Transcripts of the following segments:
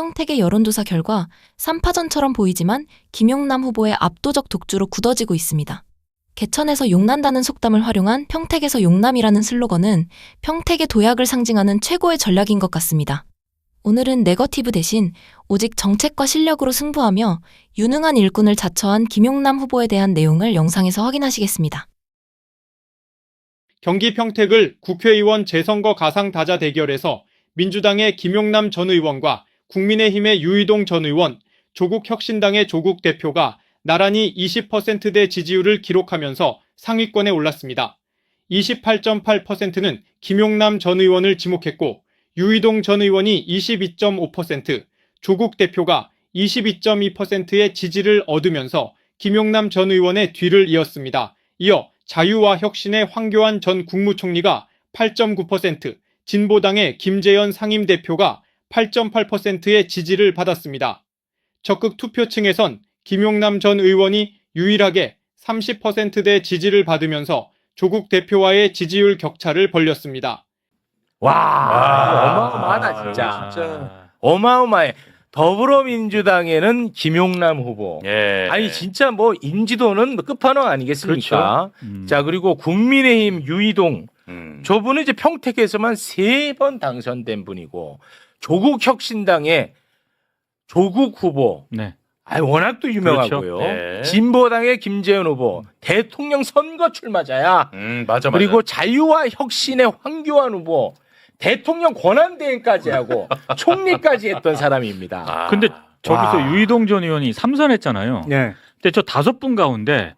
평택의 여론조사 결과 3파전처럼 보이지만 김용남 후보의 압도적 독주로 굳어지고 있습니다. 개천에서 용난다는 속담을 활용한 평택에서 용남이라는 슬로건은 평택의 도약을 상징하는 최고의 전략인 것 같습니다. 오늘은 네거티브 대신 오직 정책과 실력으로 승부하며 유능한 일꾼을 자처한 김용남 후보에 대한 내용을 영상에서 확인하시겠습니다. 경기 평택을 국회의원 재선거 가상다자 대결에서 민주당의 김용남 전 의원과 국민의힘의 유이동 전 의원, 조국혁신당의 조국 대표가 나란히 20%대 지지율을 기록하면서 상위권에 올랐습니다. 28.8%는 김용남 전 의원을 지목했고 유이동 전 의원이 22.5%, 조국 대표가 22.2%의 지지를 얻으면서 김용남 전 의원의 뒤를 이었습니다. 이어 자유와 혁신의 황교안 전 국무총리가 8.9%, 진보당의 김재현 상임대표가 8.8%의 지지를 받았습니다. 적극 투표층에선 김용남 전 의원이 유일하게 30%대 지지를 받으면서 조국 대표와의 지지율 격차를 벌렸습니다. 와, 어마어마하다 진짜. 어마어마해. 더불어민주당에는 김용남 후보. 예. 아니 진짜 뭐 인지도는 끝판왕 아니겠습니까? 그렇죠. 자 그리고 국민의힘 유이동 저분은 이제 평택에서만 3번 당선된 분이고 조국혁신당의 조국 후보. 네. 아 워낙 또 유명하고요. 그렇죠. 네. 진보당의 김재현 후보 대통령 선거 출마자야. 맞아. 그리고 자유와 혁신의 황교안 후보. 대통령 권한대행까지 하고 총리까지 했던 사람입니다. 근데 저기서 와. 유이동 전 의원이 3선했잖아요. 네. 근데 저 5분 가운데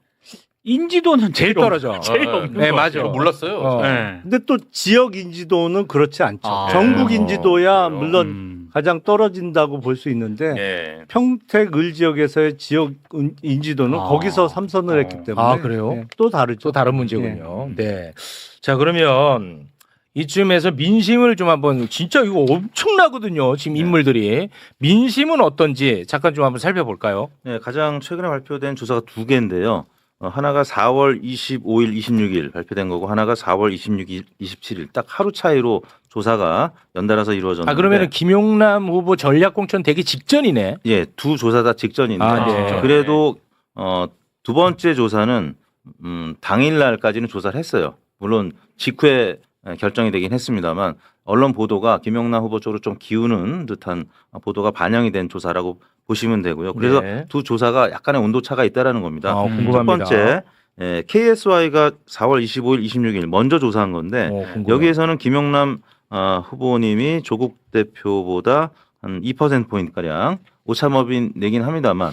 인지도는 제일 떨어져. 제일 없는 네, 것 맞아. 같아요. 몰랐어요. 네. 근데 또 지역 인지도는 그렇지 않죠. 아. 전국 인지도야 그래요? 물론 가장 떨어진다고 볼 수 있는데 예. 평택 을 지역에서의 지역 인지도는 아. 거기서 3선을 했기 때문에 아, 그래요? 네, 또 다르죠. 또 다른 문제군요. 네. 자, 그러면 이쯤에서 민심을 좀 한번 진짜 이거 엄청나거든요. 지금 인물들이 민심은 어떤지 잠깐 좀 한번 살펴볼까요? 네, 가장 최근에 발표된 조사가 2개인데요. 하나가 4월 25일, 26일 발표된 거고 하나가 4월 26일, 27일 딱 하루 차이로 조사가 연달아서 이루어졌는데 아, 그러면은 김용남 후보 전략공천 되기 직전이네. 예, 두 조사 다 직전인데 아, 네. 그래도 두 번째 조사는 당일 날까지는 조사를 했어요. 물론 직후에 결정이 되긴 했습니다만 언론 보도가 김용남 후보 쪽으로 좀 기우는 듯한 보도가 반영이 된 조사라고 보시면 되고요. 그래서 네. 두 조사가 약간의 온도차가 있다라는 겁니다. 궁금합니다. 첫 번째 KSY가 4월 25일, 26일 먼저 조사한 건데 궁금해요. 여기에서는 김용남 후보님이 조국 대표보다 한 2%포인트가량 오차범위 내긴 합니다만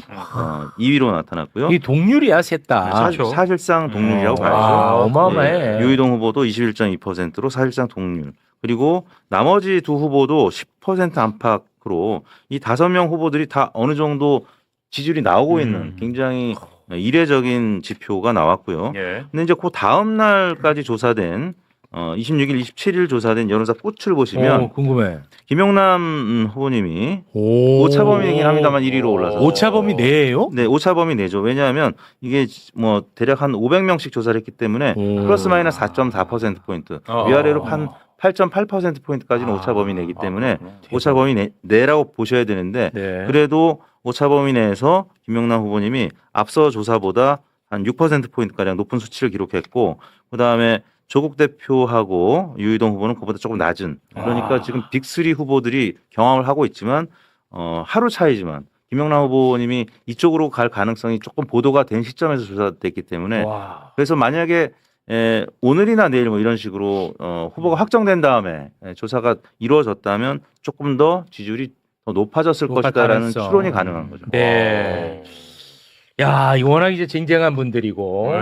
2위로 나타났고요. 이 동률이야, 셋 다. 사실상 동률이라고 아, 봐야죠. 어마어마해. 예, 유이동 후보도 21.2%로 사실상 동률. 그리고 나머지 두 후보도 10% 안팎으로 이 5명 후보들이 다 어느 정도 지지율이 나오고 있는 굉장히 이례적인 지표가 나왔고요. 예. 근데 이제 그 다음 날까지 조사된 26일, 27일 조사된 여론조사 꽃을 보시면 궁금해. 김용남 후보님이 오. 오차범위이긴 합니다만 1위로 올라서 오차범위 내예요? 네, 오차범위 내죠. 왜냐하면 이게 뭐 대략 한 500명씩 조사를 했기 때문에 플러스 마이너스 4.4%포인트 위아래로 한 8.8%포인트까지는 오차범위 내기 때문에 오차범위 내라고 보셔야 되는데 네. 그래도 오차범위 내에서 김용남 후보님이 앞서 조사보다 한 6%포인트가량 높은 수치를 기록했고 그다음에 조국 대표하고 유이동 후보는 그보다 조금 낮은 그러니까 지금 빅3 후보들이 경험을 하고 있지만 하루 차이지만 김용남 후보님이 이쪽으로 갈 가능성이 조금 보도가 된 시점에서 조사됐기 때문에 그래서 만약에 오늘이나 내일 뭐 이런 식으로 후보가 확정된 다음에 조사가 이루어졌다면 조금 더 지지율이 더 높아졌을 것이다라는 가능성. 추론이 가능한 거죠. 네. 야, 이 워낙 이제 쟁쟁한 분들이고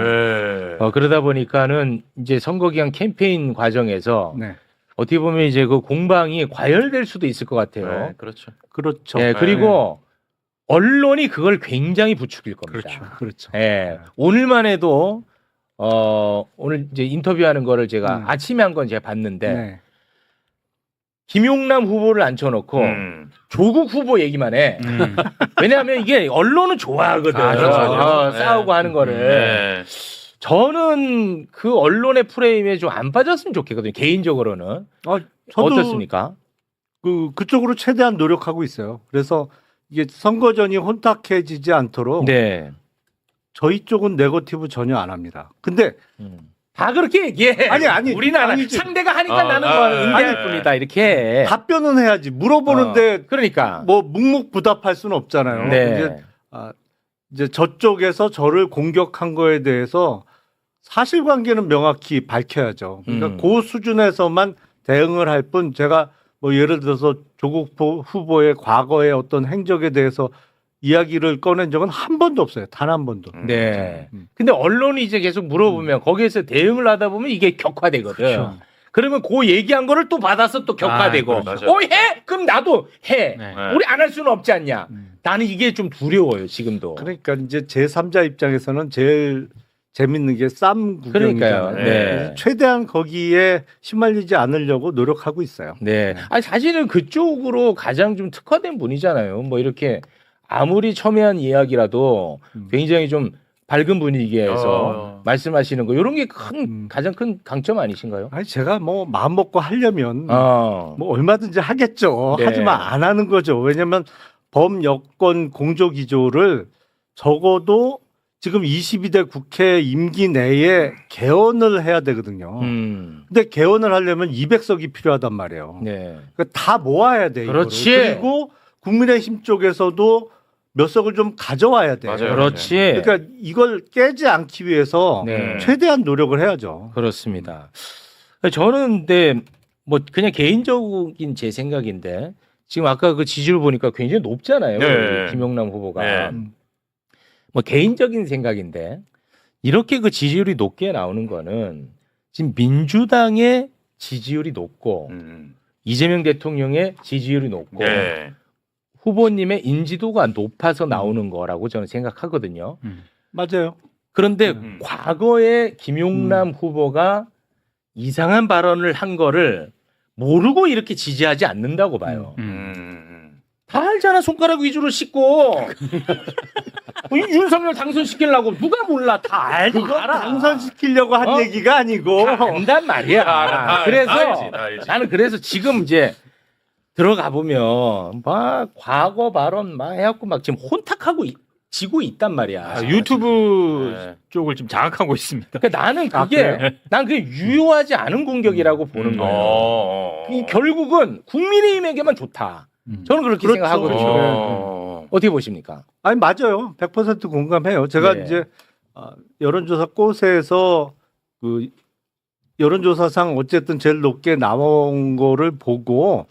그러다 보니까는 이제 선거 기간 캠페인 과정에서 네. 어떻게 보면 이제 그 공방이 과열될 수도 있을 것 같아요. 네, 그렇죠. 그렇죠. 네, 그리고 언론이 그걸 굉장히 부추길 겁니다. 그렇죠. 예. 오늘만 해도 오늘 이제 인터뷰하는 거를 제가 아침에 한 건 제가 봤는데 네. 김용남 후보를 앉혀놓고 조국 후보 얘기만 해. 왜냐하면 이게 언론은 좋아하거든. 싸우고 하는 거를. 네. 저는 그 언론의 프레임에 좀 안 빠졌으면 좋겠거든요. 개인적으로는. 저도 어떻습니까? 그쪽으로 최대한 노력하고 있어요. 그래서 이게 선거전이 혼탁해지지 않도록 네. 저희 쪽은 네거티브 전혀 안 합니다. 근데 다 그렇게 얘기해. 아니, 우리나라 아니지. 상대가 하니까 나는 뭐 응대할 뿐이다 이렇게. 답변은 해야지. 물어보는데 그러니까. 뭐 묵묵부답할 수는 없잖아요. 네. 이제 저쪽에서 저를 공격한 거에 대해서 사실관계는 명확히 밝혀야죠. 그러니까 그 수준에서만 대응을 할 뿐 제가 뭐 예를 들어서 조국 후보의 과거의 어떤 행적에 대해서 이야기를 꺼낸 적은 한 번도 없어요. 단 한 번도. 네. 근데 언론이 이제 계속 물어보면 거기에서 대응을 하다 보면 이게 격화되거든. 그렇죠. 그러면 그 얘기한 거를 또 받아서 또 격화되고. 그렇죠. 해? 그럼 나도 해. 네. 우리 안 할 수는 없지 않냐. 나는 이게 좀 두려워요 지금도. 그러니까 이제 제3자 입장에서는 제일 재밌는 게 쌈 그러니까요. 구경이잖아요. 네. 그래서 최대한 거기에 휘말리지 않으려고 노력하고 있어요. 네. 아니 사실은 그쪽으로 가장 좀 특화된 분이잖아요. 뭐 이렇게 아무리 첨예한 이야기라도 굉장히 좀 밝은 분위기에서 말씀하시는 거 이런 게 큰 가장 큰 강점 아니신가요? 아니 제가 뭐 마음 먹고 하려면 어. 뭐 얼마든지 하겠죠. 네. 하지만 안 하는 거죠. 왜냐하면 범여권 공조기조를 적어도 지금 22대 국회 임기 내에 개헌을 해야 되거든요. 근데 개헌을 하려면 200석이 필요하단 말이에요. 네. 그러니까 다 모아야 돼. 그렇지. 이거를. 그리고 국민의힘 쪽에서도 몇 석을 좀 가져와야 돼. 맞아요. 그렇지. 그러니까 이걸 깨지 않기 위해서 네. 최대한 노력을 해야죠. 그렇습니다. 저는 근데 뭐 그냥 개인적인 제 생각인데 지금 아까 그 지지율 보니까 굉장히 높잖아요. 네. 우리 김용남 후보가. 네. 뭐 개인적인 생각인데 이렇게 그 지지율이 높게 나오는 거는 지금 민주당의 지지율이 높고 이재명 대통령의 지지율이 높고 네. 후보님의 인지도가 높아서 나오는 거라고 저는 생각하거든요. 맞아요. 그런데 과거에 김용남 후보가 이상한 발언을 한 거를 모르고 이렇게 지지하지 않는다고 봐요. 다 알잖아. 손가락 위주로 씻고 윤석열 당선시키려고 누가 몰라. 다 알고 그거 알아. 당선시키려고 한 어? 얘기가 아니고 다 안단 말이야. 그래서 나는 그래서 지금 이제 들어가 보면 막 과거 발언 막 해갖고 막 지금 혼탁하고 지고 있단 말이야. 유튜브 쪽을 좀 장악하고 있습니다. 그러니까 나는 그게 유효하지 않은 공격이라고 보는 거예요. 이 결국은 국민의힘에게만 좋다. 저는 그렇게 그렇죠. 생각하거든요. 어떻게 보십니까? 아니 맞아요. 100% 공감해요. 제가 네. 이제 여론조사 꽃에서 그 여론조사상 어쨌든 제일 높게 나온 거를 보고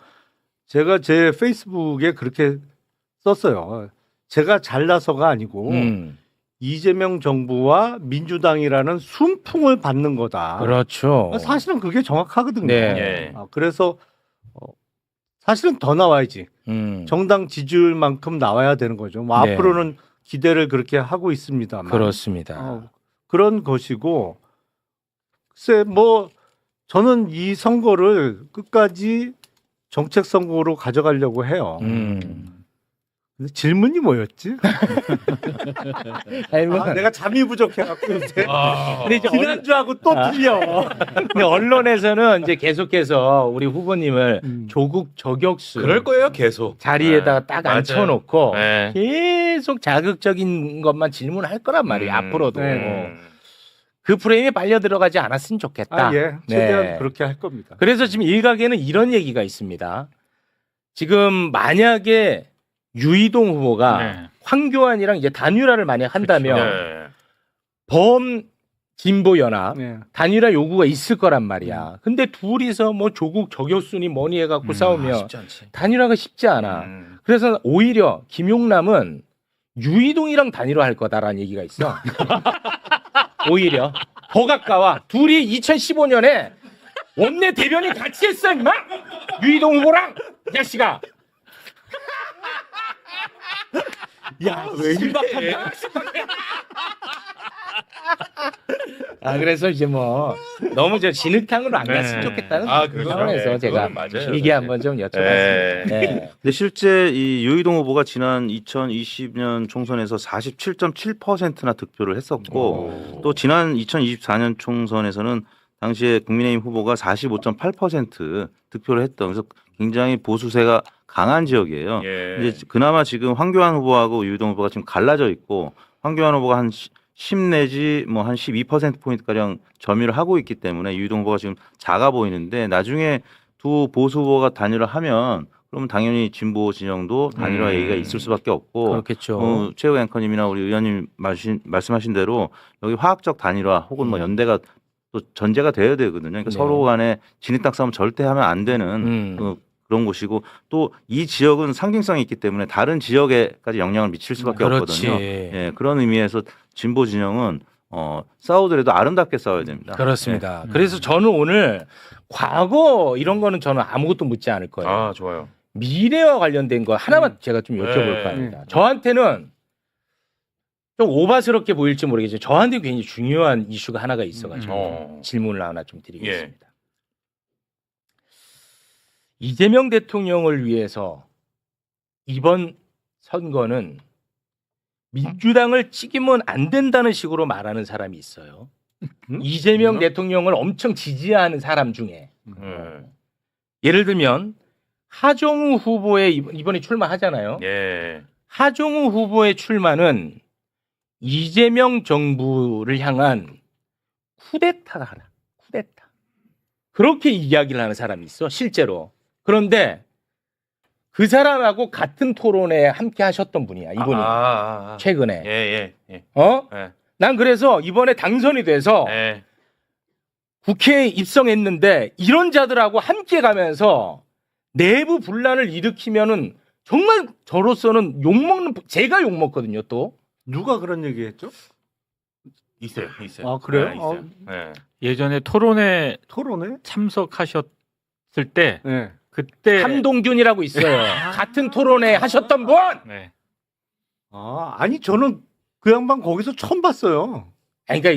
제가 제 페이스북에 그렇게 썼어요. 제가 잘나서가 아니고 이재명 정부와 민주당이라는 순풍을 받는 거다. 그렇죠. 사실은 그게 정확하거든요. 네. 그래서 사실은 더 나와야지. 음. 정당 지지율만큼 나와야 되는 거죠. 뭐 네. 앞으로는 기대를 그렇게 하고 있습니다만. 그렇습니다. 그런 것이고 글쎄 뭐 저는 이 선거를 끝까지 정책 선거로 가져가려고 해요. 근데 질문이 뭐였지? 아니, 뭐, 내가 잠이 부족해갖고 요새 근데 이제 지난주하고 또 틀려. 근데 언론에서는 이제 계속해서 우리 후보님을 조국 저격수 그럴 거예요, 계속. 자리에다가 딱 맞아요. 앉혀놓고 네. 계속 자극적인 것만 질문할 거란 말이에요. 앞으로도. 네. 그 프레임에 빨려 들어가지 않았으면 좋겠다. 예, 최대한 네. 그렇게 할 겁니다. 그래서 지금 일각에는 이런 얘기가 있습니다. 지금 만약에 유이동 후보가 네. 황교안이랑 이제 단일화를 만약 한다면 네. 범 진보 연합 네. 단일화 요구가 있을 거란 말이야. 근데 둘이서 뭐 조국 저격순이 뭐니 해갖고 싸우면 쉽지 않지. 단일화가 쉽지 않아. 그래서 오히려 김용남은 유이동이랑 단일화 할 거다라는 얘기가 있어. 오히려 더 가까워. 둘이 2015년에 원내 대변인 같이 했어, 임마. 유이동 후보랑 이 자식아. 야, 왜 이래? 아 그래서 이제 뭐 너무 저 진흙탕으로 안 네. 갔으면 좋겠다는 아, 그 그렇죠. 상황에서 네, 제가 그거는 맞아요, 얘기 사실. 한번 좀 여쭤봤습니다. 네. 네. 근데 실제 이 유이동 후보가 지난 2020년 총선에서 47.7%나 득표를 했었고 또 지난 2024년 총선에서는 당시에 국민의힘 후보가 45.8% 득표를 했던 그래서 굉장히 보수세가 강한 지역이에요. 예. 이제 그나마 지금 황교안 후보하고 유희동 후보가 지금 갈라져 있고 황교안 후보가 한 10 내지 뭐 한 12% 포인트 가량 점유를 하고 있기 때문에 유희동 후보가 지금 작아 보이는데 나중에 두 보수 후보가 단일화 하면 그러면 당연히 진보 진영도 단일화 얘기가 있을 수밖에 없고 그렇겠죠. 최우 앵커님이나 우리 의원님 말씀하신 대로 여기 화학적 단일화 혹은 뭐 연대가 또 전제가 돼야 되거든요. 그러니까 네. 서로 간에 진입당 싸움 절대 하면 안 되는 그런 곳이고 또 이 지역은 상징성이 있기 때문에 다른 지역에까지 영향을 미칠 수밖에 그렇지. 없거든요. 예, 그런 의미에서 진보 진영은 싸우더라도 아름답게 싸워야 됩니다. 그렇습니다. 그래서 저는 오늘 과거 이런 거는 저는 아무것도 묻지 않을 거예요. 아, 좋아요. 미래와 관련된 거 하나만 제가 좀 여쭤볼까 합니다. 저한테는 좀 오바스럽게 보일지 모르겠지만 저한테 굉장히 중요한 이슈가 하나가 있어가지고 질문을 하나 좀 드리겠습니다. 이재명 대통령을 위해서 이번 선거는 민주당을 찍으면 안 된다는 식으로 말하는 사람이 있어요. 이재명 대통령을 엄청 지지하는 사람 중에 예를 들면 하정우 후보의 이번에 출마하잖아요. 예. 하정우 후보의 출마는 이재명 정부를 향한 쿠데타가 하나. 쿠데타. 그렇게 이야기를 하는 사람이 있어 실제로. 그런데 그 사람하고 같은 토론에 함께 하셨던 분이야 이분이 최근에. 예. 어? 예. 난 그래서 이번에 당선이 돼서 예. 국회에 입성했는데 이런 자들하고 함께 가면서 내부 분란을 일으키면은 정말 저로서는 욕먹는 제가 욕먹거든요 또. 누가 그런 얘기했죠? 있어요. 아, 그래요? 네, 있어요. 예. 예전에 토론에 토론에? 참석하셨을 때 네. 그때 함동균이라고 있어요. 같은 토론에 하셨던 분. 네. 아니 저는 그 양반 거기서 처음 봤어요. 그러니까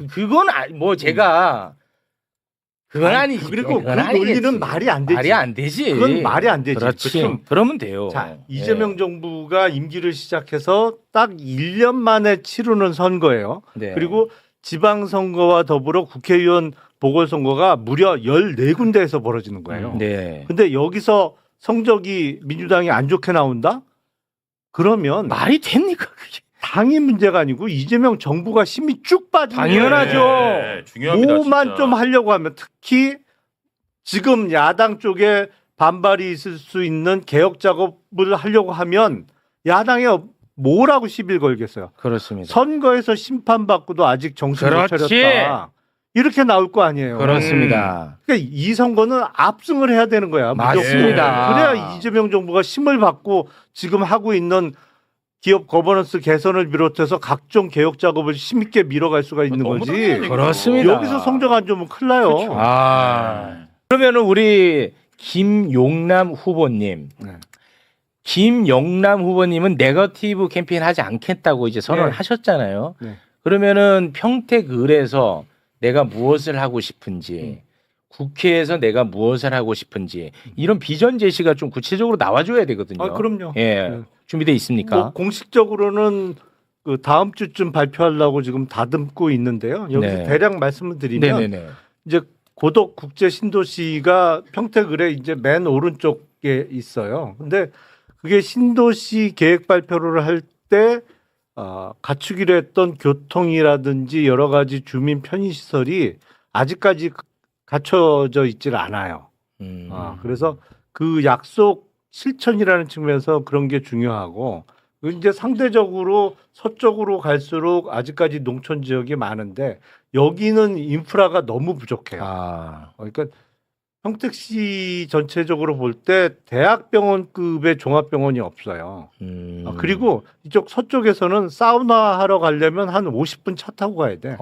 그건 뭐 제가 그건 아니, 아니지. 그리고 그건 그 아니겠지. 논리는 말이 안 되지. 말이 안 되지. 그건 말이 안 되지. 그렇지. 그러면 돼요. 자, 예. 이재명 정부가 임기를 시작해서 딱 1년 만에 치르는 선거예요. 네. 그리고 지방선거와 더불어 국회의원 보궐선거가 무려 14군데에서 벌어지는 거예요. 네. 근데 여기서 성적이 민주당이 안 좋게 나온다? 그러면 말이 됩니까 그게? 당이 문제가 아니고 이재명 정부가 힘이 쭉 빠지는 당연하죠. 거예요. 네, 중요합니다. 뭐만 진짜. 좀 하려고 하면 특히 지금 야당 쪽에 반발이 있을 수 있는 개혁 작업을 하려고 하면 야당에 뭐라고 시비를 걸겠어요. 그렇습니다. 선거에서 심판받고도 아직 정신 못 그렇지. 차렸다. 이렇게 나올 거 아니에요. 그렇습니다. 그러니까 이 선거는 압승을 해야 되는 거야. 무조건. 맞습니다. 그래야 이재명 정부가 힘을 받고 지금 하고 있는 기업 거버넌스 개선을 비롯해서 각종 개혁 작업을 힘있게 밀어갈 수가 있는 너무 거지. 당연한 얘기죠. 그렇습니다. 여기서 성적 안 좋으면 큰일 나요. 아. 그러면은 우리 김용남 후보님. 네. 김용남 후보님은 네거티브 캠페인 하지 않겠다고 이제 선언을 네. 하셨잖아요. 네. 그러면은 평택을에서 내가 무엇을 하고 싶은지 국회에서 내가 무엇을 하고 싶은지 이런 비전 제시가 좀 구체적으로 나와줘야 되거든요. 아, 그럼요. 예. 네. 준비돼 있습니까? 뭐 공식적으로는 그 다음 주쯤 발표하려고 지금 다듬고 있는데요. 여기서 네. 대략 말씀을 드리면 네네네. 이제 고덕 국제 신도시가 평택을에 이제 맨 오른쪽에 있어요. 근데 그게 신도시 계획 발표를 할 때 갖추기로 했던 교통이라든지 여러 가지 주민 편의시설이 아직까지 갖춰져 있질 않아요. 그래서 그 약속 실천이라는 측면에서 그런 게 중요하고 이제 상대적으로 서쪽으로 갈수록 아직까지 농촌 지역이 많은데 여기는 인프라가 너무 부족해요. 그러니까 평택시 전체적으로 볼 때 대학병원급의 종합병원이 없어요. 그리고 이쪽 서쪽에서는 사우나 하러 가려면 한 50분 차 타고 가야 돼.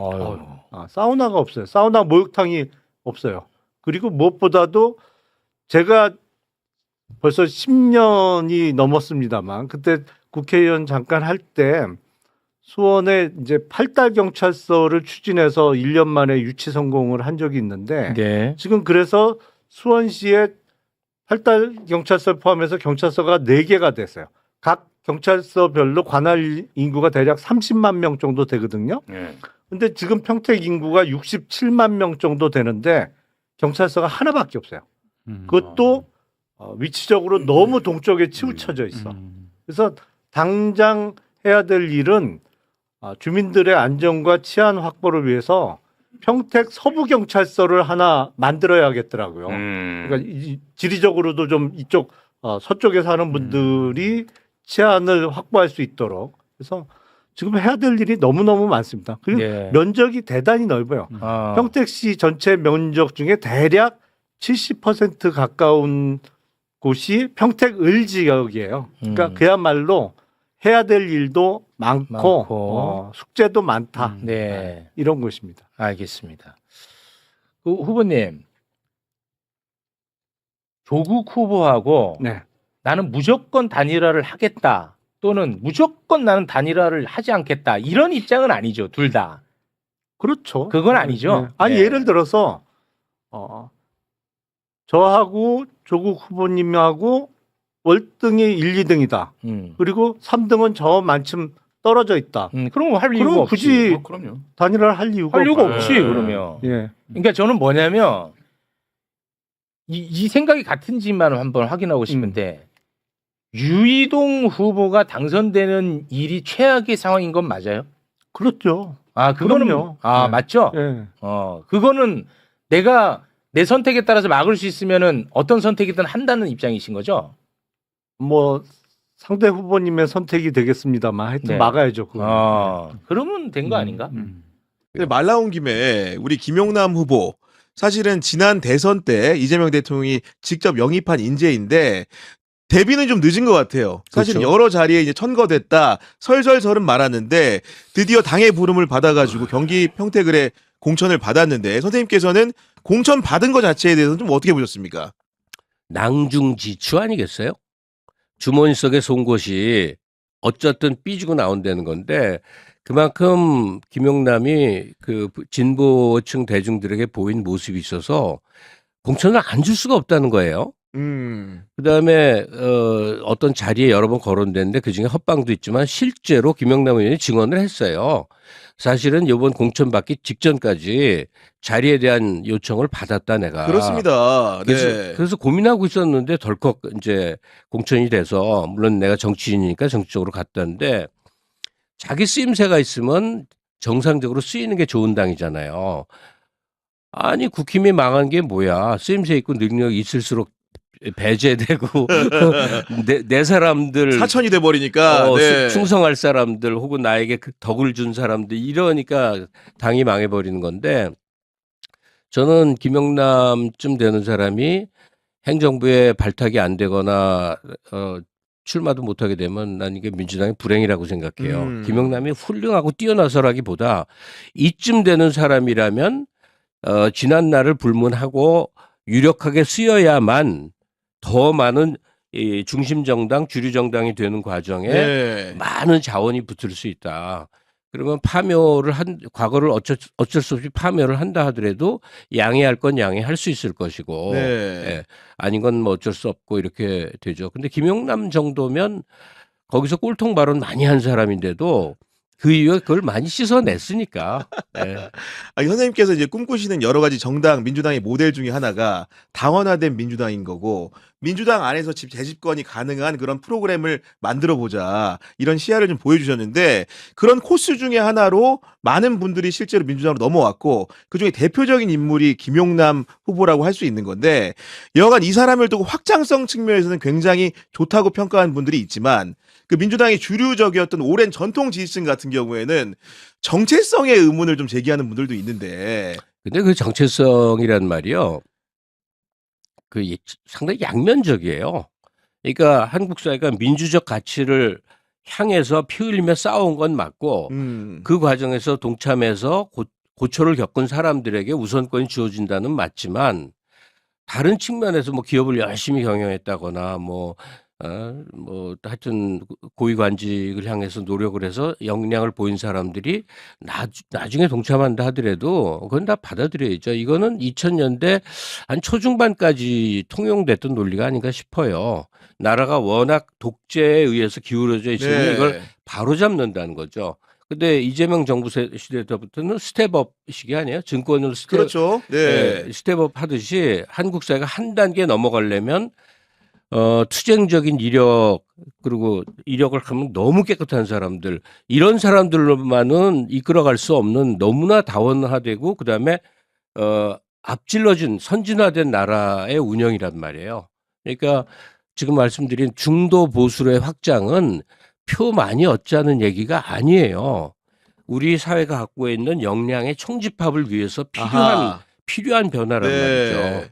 사우나가 없어요. 사우나 목욕탕이 없어요. 그리고 무엇보다도 제가 벌써 10년이 넘었습니다만 그때 국회의원 잠깐 할 때 수원에 이제 팔달 경찰서를 추진해서 1년 만에 유치 성공을 한 적이 있는데 네. 지금 그래서 수원시에 팔달 경찰서 포함해서 경찰서가 4개가 됐어요. 각 경찰서별로 관할 인구가 대략 30만 명 정도 되거든요. 예. 근데 지금 평택 인구가 67만 명 정도 되는데 경찰서가 하나밖에 없어요. 그것도 위치적으로 너무 동쪽에 치우쳐져 있어. 그래서 당장 해야 될 일은 주민들의 안전과 치안 확보를 위해서 평택 서부경찰서를 하나 만들어야겠더라고요. 그러니까 지리적으로도 좀 이쪽 서쪽에 사는 분들이 치안을 확보할 수 있도록. 그래서 지금 해야 될 일이 너무너무 많습니다. 그리고 네. 면적이 대단히 넓어요. 평택시 전체 면적 중에 대략 70% 가까운 곳이 평택을 지역이에요. 그러니까 그야말로 해야 될 일도 많고. 숙제도 많다. 네. 이런 곳입니다. 알겠습니다. 그 후보님, 조국 후보하고 네. 나는 무조건 단일화를 하겠다 또는 무조건 나는 단일화를 하지 않겠다 이런 입장은 아니죠, 둘 다. 그렇죠. 그건 아니죠. 네. 아니 네. 예를 들어서 저하고 조국 후보님하고 월등히 1, 2등이다. 그리고 3등은 저만큼 떨어져 있다. 그럼 할 이유가 그럼 없지. 굳이 그럼요. 단일화를 할 이유가 할 이유가 없어요. 없지 그러면. 예. 그러니까 저는 뭐냐면 이 생각이 같은지만 한번 확인하고 싶은데 유이동 후보가 당선되는 일이 최악의 상황인 건 맞아요? 그렇죠. 아 그거는 그럼요. 아 네. 맞죠? 예. 그거는 내가 내 선택에 따라서 막을 수 있으면은 어떤 선택이든 한다는 입장이신 거죠? 뭐 상대 후보님의 선택이 되겠습니다만 하여튼 네. 막아야죠. 그거. 그러면 된 거 아닌가? 근데 말 나온 김에 우리 김용남 후보 사실은 지난 대선 때 이재명 대통령이 직접 영입한 인재인데 데뷔는 좀 늦은 것 같아요. 사실은 그렇죠. 여러 자리에 이제 천거됐다 설설설은 많았는데 드디어 당의 부름을 받아가지고 경기 평택을에 공천을 받았는데 선생님께서는 공천 받은 것 자체에 대해서는 좀 어떻게 보셨습니까? 낭중지추 아니겠어요? 주머니 속에 쏜 것이 어쨌든 삐지고 나온다는 건데 그만큼 김용남이 그 진보층 대중들에게 보인 모습이 있어서 공천을 안 줄 수가 없다는 거예요. 그다음에 어떤 자리에 여러 번 거론됐는데 그중에 헛방도 있지만 실제로 김용남 의원이 증언을 했어요. 사실은 이번 공천 받기 직전까지 자리에 대한 요청을 받았다 내가. 그렇습니다. 네. 그래서 고민하고 있었는데 덜컥 이제 공천이 돼서 물론 내가 정치인이니까 정치적으로 갔다는데 자기 쓰임새가 있으면 정상적으로 쓰이는 게 좋은 당이잖아요. 아니 국힘이 망한 게 뭐야? 쓰임새 있고 능력 있을수록 배제되고 내 사람들 사천이 돼 버리니까 네. 충성할 사람들 혹은 나에게 그 덕을 준 사람들 이러니까 당이 망해버리는 건데 저는 김영남쯤 되는 사람이 행정부에 발탁이 안 되거나 출마도 못하게 되면 난 이게 민주당의 불행이라고 생각해요. 김영남이 훌륭하고 뛰어나서라기보다 이쯤 되는 사람이라면 지난 날을 불문하고 유력하게 쓰여야만 더 많은 이 중심 정당, 주류 정당이 되는 과정에 네. 많은 자원이 붙을 수 있다. 그러면 파묘를 과거를 어쩔 수 없이 파묘를 한다 하더라도 양해할 건 양해할 수 있을 것이고 네. 예, 아닌 건 뭐 어쩔 수 없고 이렇게 되죠. 근데 김용남 정도면 거기서 꼴통 발언 많이 한 사람인데도 그 이후에 그걸 많이 씻어냈으니까. 예. 아니, 선생님께서 이제 꿈꾸시는 여러 가지 정당, 민주당의 모델 중에 하나가 당원화된 민주당인 거고, 민주당 안에서 재집권이 가능한 그런 프로그램을 만들어 보자. 이런 시야를 좀 보여주셨는데, 그런 코스 중에 하나로 많은 분들이 실제로 민주당으로 넘어왔고, 그 중에 대표적인 인물이 김용남 후보라고 할 수 있는 건데, 여간 이 사람을 두고 확장성 측면에서는 굉장히 좋다고 평가한 분들이 있지만, 그 민주당의 주류적이었던 오랜 전통 지지층 같은 경우에는 정체성의 의문을 좀 제기하는 분들도 있는데. 근데 그 정체성이란 말이요. 그 상당히 양면적이에요. 그러니까 한국 사회가 민주적 가치를 향해서 피 흘리며 싸운 건 맞고 그 과정에서 동참해서 고초를 겪은 사람들에게 우선권이 주어진다는 맞지만 다른 측면에서 뭐 기업을 열심히 경영했다거나 뭐 하여튼 고위관직을 향해서 노력을 해서 역량을 보인 사람들이 나중에 동참한다 하더라도 그건 다 받아들여야죠. 이거는 2000년대 한 초중반까지 통용됐던 논리가 아닌가 싶어요. 나라가 워낙 독재에 의해서 기울어져 있으니 네. 이걸 바로 잡는다는 거죠. 근데 이재명 정부 시대부터는 스텝업식이 아니에요. 증권을 그렇죠. 네. 스텝업 하듯이 한국 사회가 한 단계 넘어가려면 투쟁적인 이력 그리고 이력을 하면 너무 깨끗한 사람들 이런 사람들로만은 이끌어갈 수 없는 너무나 다원화되고 그다음에 앞질러진 선진화된 나라의 운영이란 말이에요. 그러니까 지금 말씀드린 중도 보수의 확장은 표 많이 얻자는 얘기가 아니에요. 우리 사회가 갖고 있는 역량의 총집합을 위해서 아하. 필요한 변화란 네. 말이죠.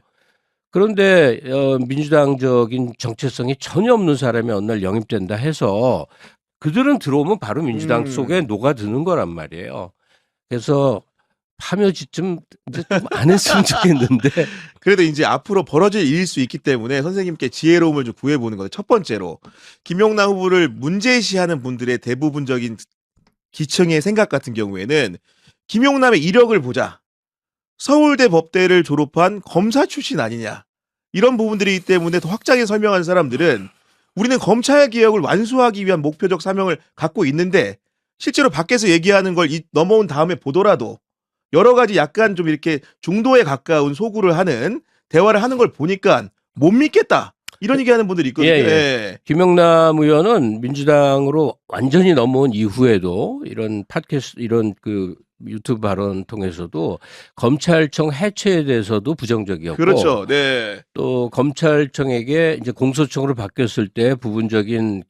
그런데 민주당적인 정체성이 전혀 없는 사람이 어느 날 영입된다 해서 그들은 들어오면 바로 민주당 속에 녹아드는 거란 말이에요. 그래서 파묘지 좀 안 했으면 좋겠는데. 그래도 이제 앞으로 벌어질 일일 수 있기 때문에 선생님께 지혜로움을 좀 구해보는 거예요. 첫 번째로 김용남 후보를 문제시하는 분들의 대부분적인 기층의 생각 같은 경우에는 김용남의 이력을 보자. 서울대 법대를 졸업한 검사 출신 아니냐. 이런 부분들이기 때문에 더 확장해 설명하는 사람들은 우리는 검찰 개혁을 완수하기 위한 목표적 사명을 갖고 있는데 실제로 밖에서 얘기하는 걸 넘어온 다음에 보더라도 여러 가지 약간 좀 이렇게 중도에 가까운 소구를 하는 대화를 하는 걸 보니까 못 믿겠다. 이런 얘기하는 분들이 있거든요. 예, 예. 예. 김영남 의원은 민주당으로 완전히 넘어온 이후에도 이런 팟캐스트 이런 그 유튜브 발언 통해서도 검찰청 해체에 대해서도 부정적이었고 그렇죠. 네. 또 검찰청에게 이제 공소청으로 바뀌었을 때 부분적인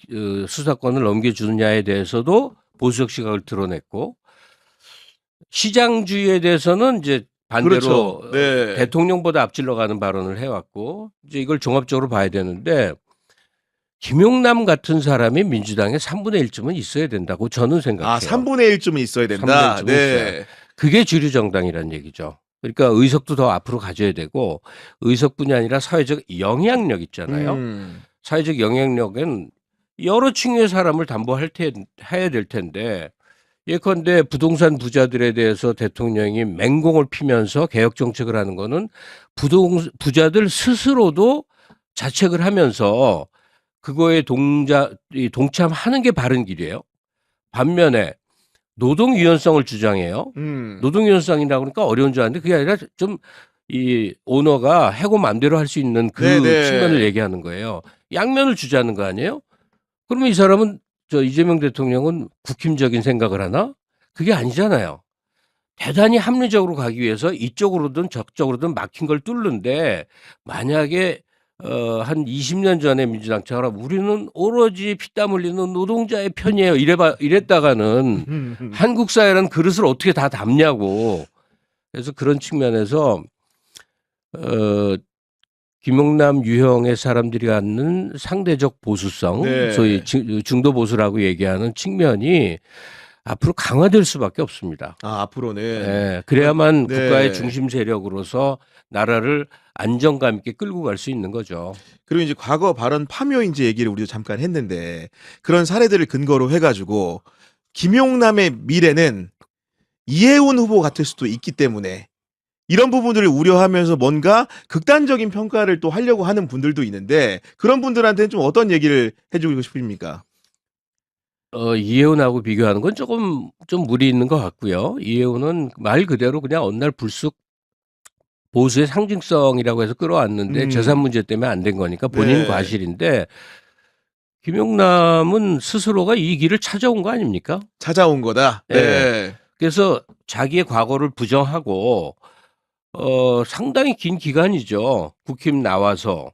수사권을 넘겨주느냐에 대해서도 보수적 시각을 드러냈고 시장주의에 대해서는 이제 반대로 그렇죠. 네. 대통령보다 앞질러 가는 발언을 해왔고 이제 이걸 종합적으로 봐야 되는데 김용남 같은 사람이 민주당에 3분의 1쯤은 있어야 된다고 저는 생각해요. 3분의 1쯤은 있어야 된다. 3분의 1쯤은 네. 있어요. 그게 주류 정당이란 얘기죠. 그러니까 의석도 더 앞으로 가져야 되고 의석뿐이 아니라 사회적 영향력 있잖아요. 사회적 영향력은 여러 층의 사람을 해야 될 텐데 예컨대 부동산 부자들에 대해서 대통령이 맹공을 피면서 개혁 정책을 하는 거는 부자들 스스로도 자책을 하면서 그거에 동참하는 게 바른 길이에요. 반면에 노동 유연성을 주장해요. 노동 유연성이라고 그러니까 어려운 줄 알았는데 그게 아니라 좀 이 오너가 해고 맘대로 할 수 있는 그 네네. 측면을 얘기하는 거예요. 양면을 주자는 거 아니에요? 그러면 이 사람은 이재명 대통령은 국힘적인 생각을 하나? 그게 아니잖아요. 대단히 합리적으로 가기 위해서 이쪽으로든 저쪽으로든 막힌 걸 뚫는데 만약에 한 20년 전에 민주당처럼 우리는 오로지 피땀 흘리는 노동자의 편이에요. 이랬다가는 한국 사회라는 그릇을 어떻게 다 담냐고. 그래서 그런 측면에서 김용남 유형의 사람들이 갖는 상대적 보수성, 네. 소위 중도 보수라고 얘기하는 측면이 앞으로 강화될 수밖에 없습니다. 앞으로는. 네, 그래야만 네. 국가의 중심 세력으로서 나라를 안정감 있게 끌고 갈 수 있는 거죠. 그리고 이제 과거 발언 파묘인지 얘기를 우리도 잠깐 했는데 그런 사례들을 근거로 해가지고 김용남의 미래는 이해운 후보 같을 수도 있기 때문에 이런 부분들을 우려하면서 뭔가 극단적인 평가를 또 하려고 하는 분들도 있는데 그런 분들한테는 좀 어떤 얘기를 해주고 싶습니까? 이해운하고 비교하는 건 조금 좀 무리 있는 것 같고요. 이해운은 말 그대로 그냥 어느 날 불쑥 보수의 상징성이라고 해서 끌어왔는데 재산 문제 때문에 안 된 거니까 본인 네. 과실인데 김용남은 스스로가 이 길을 찾아온 거 아닙니까? 찾아온 거다. 네. 그래서 자기의 과거를 부정하고 상당히 긴 기간이죠. 국힘 나와서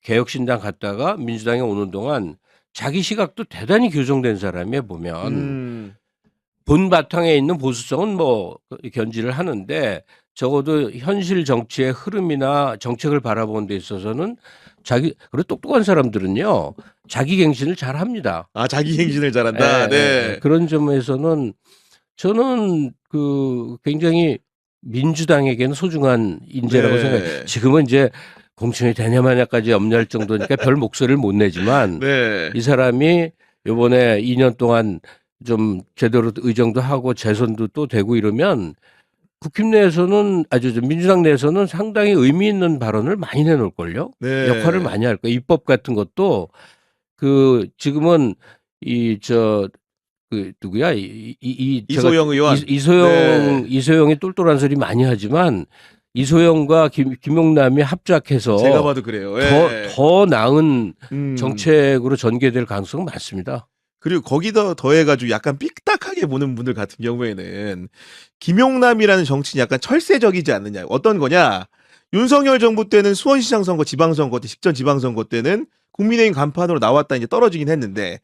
개혁신당 갔다가 민주당에 오는 동안 자기 시각도 대단히 교정된 사람이에 보면 본 바탕에 있는 보수성은 뭐 견지를 하는데 적어도 현실 정치의 흐름이나 정책을 바라보는 데 있어서는 그리고 똑똑한 사람들은요 자기 갱신을 잘 합니다. 자기 갱신을 잘한다. 네. 그런 점에서는 저는 굉장히 민주당에게는 소중한 인재라고 네. 생각해요. 지금은 이제 공천이 되냐마냐까지 염려할 정도니까 별 목소리를 못 내지만 네. 이 사람이 이번에 2년 동안 좀 제대로 의정도 하고 재선도 또 되고 이러면 국힘 내에서는 민주당 내에서는 상당히 의미 있는 발언을 많이 내놓을걸요. 네. 역할을 많이 할 거예요. 입법 같은 것도 지금은 누구야? 이소영 의원. 이소영이 똘똘한 소리 많이 하지만 이소영과 김용남이 합작해서 제가 봐도 그래요. 예. 더 나은 음. 정책으로 전개될 가능성은 많습니다. 그리고 거기다 더해가지고 약간 삐딱하게 보는 분들 같은 경우에는 김용남이라는 정치인이 약간 철새적이지 않느냐. 어떤 거냐. 윤석열 정부 때는 수원시장 선거, 지방선거 때, 직전 지방선거 때는 국민의힘 간판으로 나왔다 이제 떨어지긴 했는데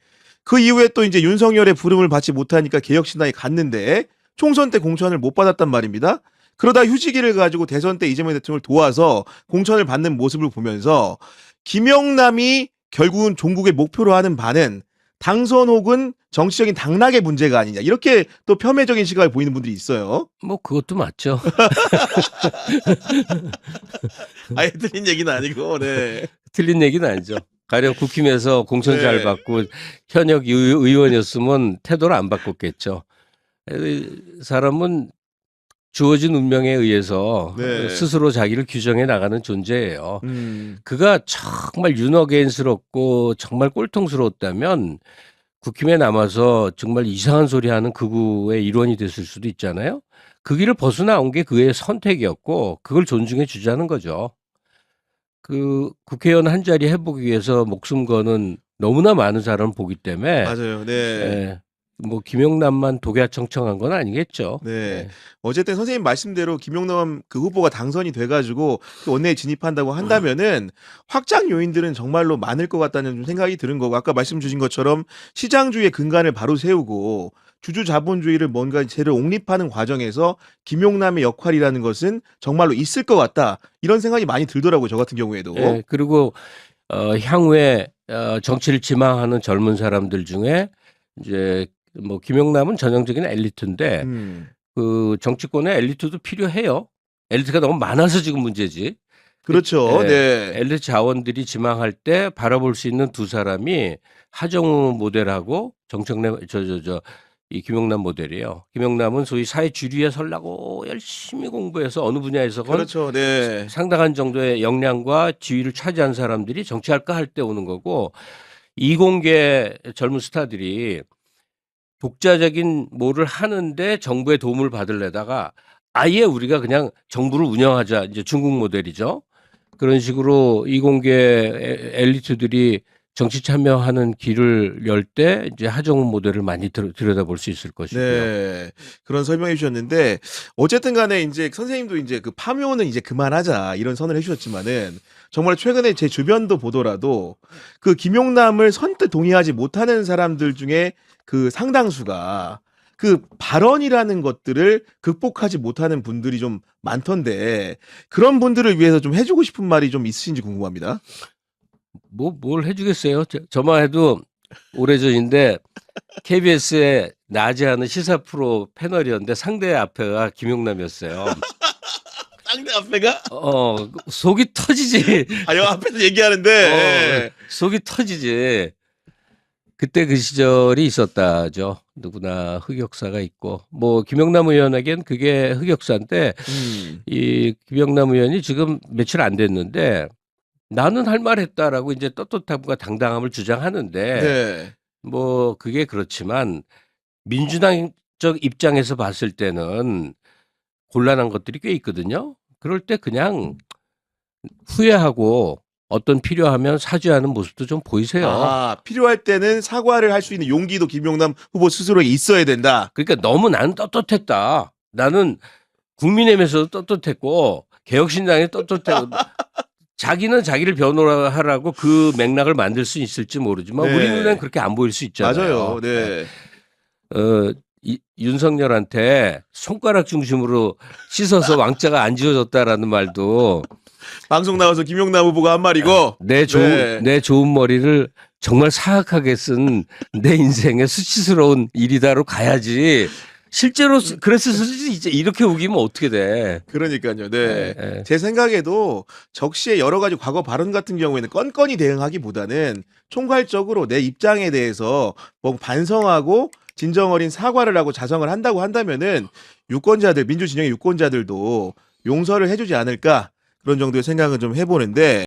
그 이후에 또 이제 윤석열의 부름을 받지 못하니까 개혁신당이 갔는데 총선 때 공천을 못 받았단 말입니다. 그러다 휴지기를 가지고 대선 때 이재명 대통령을 도와서 공천을 받는 모습을 보면서 김영남이 결국은 종국의 목표로 하는 바는 당선 혹은 정치적인 당락의 문제가 아니냐. 이렇게 또 폄훼적인 시각을 보이는 분들이 있어요. 뭐 그것도 맞죠. 아예 틀린 얘기는 아니고, 네. 틀린 얘기는 아니죠. 가령 국힘에서 공천 잘 네. 받고 현역 의원이었으면 태도를 안 바꿨겠죠. 사람은 주어진 운명에 의해서 네. 스스로 자기를 규정해 나가는 존재예요. 음. 그가 정말 윤어게인스럽고 정말 꼴통스러웠다면 국힘에 남아서 정말 이상한 소리 하는 극우의 일원이 됐을 수도 있잖아요. 그 길을 벗어나온 게 그의 선택이었고 그걸 존중해 주자는 거죠. 그 국회의원 한 자리 해보기 위해서 목숨 거는 너무나 많은 사람을 보기 때문에 맞아요. 네. 예, 뭐 김용남만 독야청청한 건 아니겠죠. 네. 예. 어쨌든 선생님 말씀대로 김용남 그 후보가 당선이 돼가지고 그 원내에 진입한다고 한다면은 확장 요인들은 정말로 많을 것 같다는 좀 생각이 드는 거고 아까 말씀 주신 것처럼 시장주의 근간을 바로 세우고 주주 자본주의를 뭔가 제를 옹립하는 과정에서 김용남의 역할이라는 것은 정말로 있을 것 같다 이런 생각이 많이 들더라고요. 저 같은 경우에도. 예, 그리고 향후에 정치를 지망하는 젊은 사람들 중에 이제 뭐 김용남은 전형적인 엘리트인데 그 정치권에 엘리트도 필요해요. 엘리트가 너무 많아서 지금 문제지. 그렇죠. 예, 네. 엘리트 자원들이 지망할 때 바라볼 수 있는 두 사람이 하정우 모델하고 이 김용남 모델이에요. 김용남은 소위 사회 주류에 서려고 열심히 공부해서 어느 분야에서건 그렇죠. 네. 상당한 정도의 역량과 지위를 차지한 사람들이 정치할까 할 때 오는 거고 이공계 젊은 스타들이 독자적인 뭐를 하는데 정부의 도움을 받으려다가 아예 우리가 그냥 정부를 운영하자 이제 중국 모델이죠. 그런 식으로 이공계 엘리트들이 정치 참여하는 길을 열 때 이제 하정우 모델을 많이 들여다볼 수 있을 것이고요. 네. 그런 설명해 주셨는데 어쨌든 간에 이제 선생님도 이제 그 파묘는 이제 그만하자 이런 선을 해 주셨지만은 정말 최근에 제 주변도 보더라도 그 김용남을 선뜻 동의하지 못하는 사람들 중에 그 상당수가 그 발언이라는 것들을 극복하지 못하는 분들이 좀 많던데 그런 분들을 위해서 좀 해주고 싶은 말이 좀 있으신지 궁금합니다. 뭘 해주겠어요? 저만 해도 오래전인데 KBS에 낮에 하는 시사 프로 패널이었는데 상대 앞에가 김용남이었어요. 상대 앞에가? 속이 터지지. 아, 여 앞에서 얘기하는데. 속이 터지지. 그때 그 시절이 있었다죠. 누구나 흑역사가 있고 뭐 김용남 의원에겐 그게 흑역사인데 이 김용남 의원이 지금 며칠 안 됐는데 나는 할 말 했다라고 이제 떳떳함과 당당함을 주장하는데 네. 뭐 그게 그렇지만 민주당적 입장에서 봤을 때는 곤란한 것들이 꽤 있거든요. 그럴 때 그냥 후회하고 어떤 필요하면 사죄하는 모습도 좀 보이세요. 아, 필요할 때는 사과를 할 수 있는 용기도 김용남 후보 스스로에 있어야 된다. 그러니까 너무 나는 떳떳했다. 나는 국민의힘에서도 떳떳했고 개혁신당에 떳떳했고 자기는 자기를 변호하라고 그 맥락을 만들 수 있을지 모르지만 네. 우리 눈엔 그렇게 안 보일 수 있잖아요. 맞아요. 네. 윤석열한테 손가락 중심으로 씻어서 왕자가 안 지워졌다라는 말도 방송 나와서 김용남 후보가 한 말이고. 내 좋은 머리를 정말 사악하게 쓴 내 인생의 수치스러운 일이다로 가야지. 실제로 그랬을 수도 이제 이렇게 우기면 어떻게 돼? 그러니까요. 네. 네. 제 생각에도 적시의 여러 가지 과거 발언 같은 경우에는 건건히 대응하기보다는 총괄적으로 내 입장에 대해서 뭐 반성하고 진정 어린 사과를 하고 자성을 한다고 한다면은 유권자들, 민주 진영의 유권자들도 용서를 해주지 않을까 그런 정도의 생각은 좀 해보는데